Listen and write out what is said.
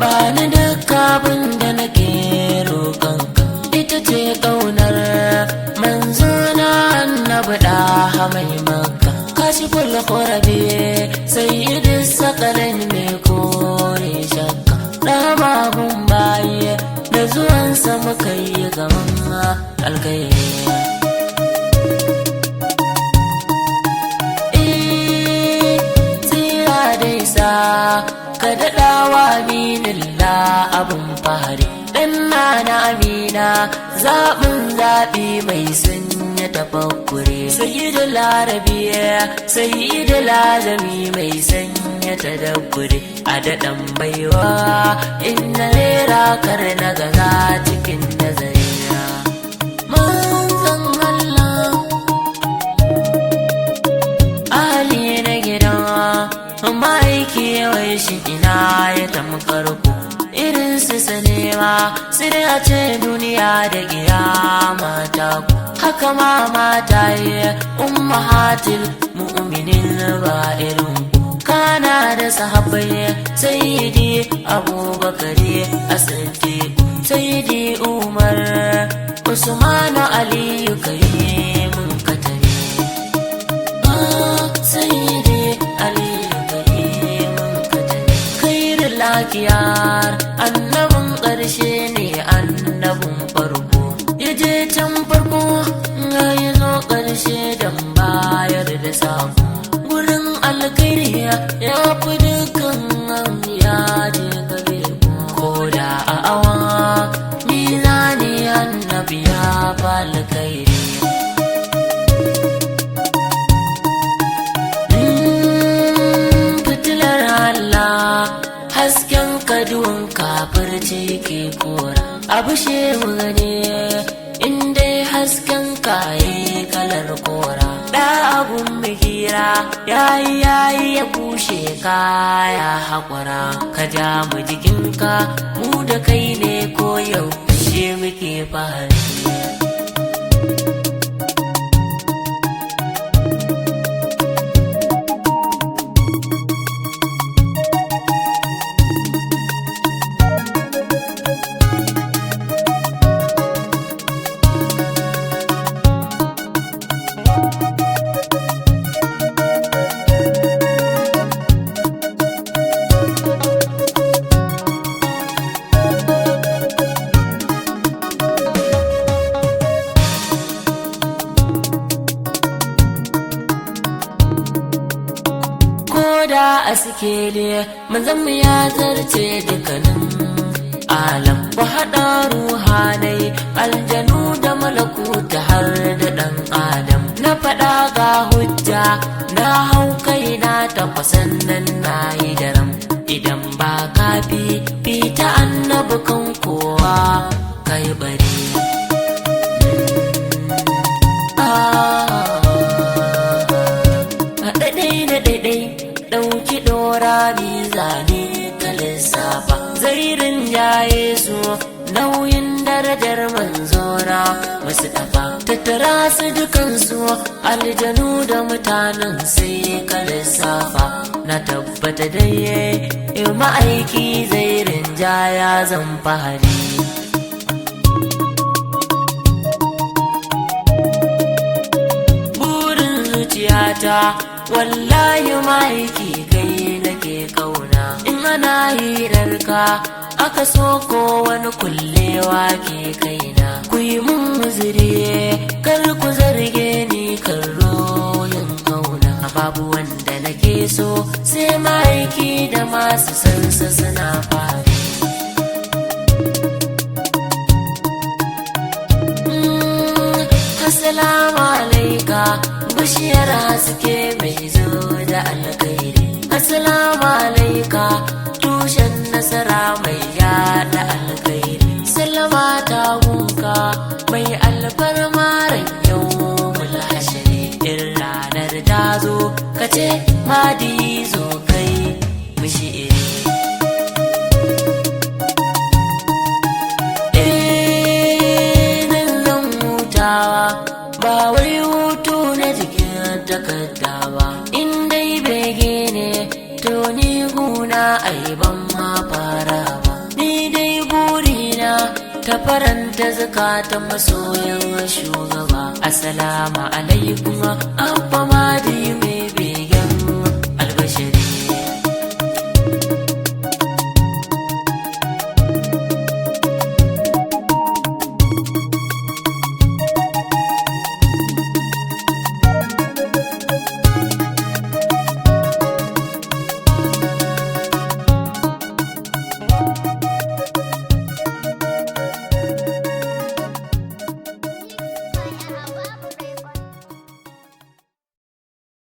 ba ni duka abin da nake roƙonka. Ita ce ƙaunar manzona annabi ɗaha mai Makka. Kashiful Qurabi sayyidis sakalin mai kore shakka. Rama gun baye da zuwansa muka yi gaman alkairi. Ka daɗawa aminillah abin fahari ɗan na amina zaɓin zaɓi mai sanya tafakkure. Sayyidul arabiya sayyidul azami mai sanya tadabbure. A daɗan baiwa inna rera kar na gaza cikin nazarina. Manzon Allah Ali na gidan ma'aiki yawai shi ina ya tamkar ku irin su sanema sai dai a ce duniya da kiyama ta ku. Haka ma mata yi ummahatil mu'minin ba irin ku. Kana da sahabbai sayyidi abubakari as-siddiq sayyidi umar usman aliyu karimun katari. Sayyidi aliyu lakiyar annabin ƙarshe ne annabin farko. Ya je can farko ya zo ƙarshe don bayar da sako. Gurin alkairi ya fi dukkan ya je gare ku. Ko da a awa mizani annabi ya fi alkairi. Fitilar Allah hasken kaduwan kafirci ke kora. Abu shehu ne inda hasken kaye kalar kora. Da abun mihira yayi ya bushe kaya haƙura. Ka ja mu jikinka mu da kai ne ko yau shi muke fahari. Da a sikele manzon mu ya zarce dukkanin alam. Ba haɗa ruhanai aljanu da malakuta har da ɗan adam. Na faɗa ga hujja na hau kaina takwasan nan na yi daram. Idan ba kafi fita annabi kan kowa kai bari. Ɗauki ɗora mizani ka lissafa zairin jaye su nauyin darajar manzora masu ɗafa. Tattara su dukansu aljanu da mutanen sai ka lissafa. Na tabbata dai ma'aiki zairin jaya zan fahari. Burin zuciyata wallahi ma'aiki kai nake kauna. In ana hirarka aka so ko wani kullewa ke kaina. Ku yi mun uzuri kar ku zarge ni kan royin kauna. Babu wanda nake so sai ma'aiki da masu sansa suna fari. Assalamu alaika bishiyar haske mai zo da alkhairi. Assalamu alaika tushen nasara mai yada alkhairi. Sallama ta gunka mai alfarma ran yau mulhashari. In ranar ta zo ka ce madi zo kai mishi iri. Ba wai hutu na jikin takarda ba. In dai bege ne to ni guna ai ban ma fara faranta zakatan masoyan shugaba. Assalamu alaikum abba madi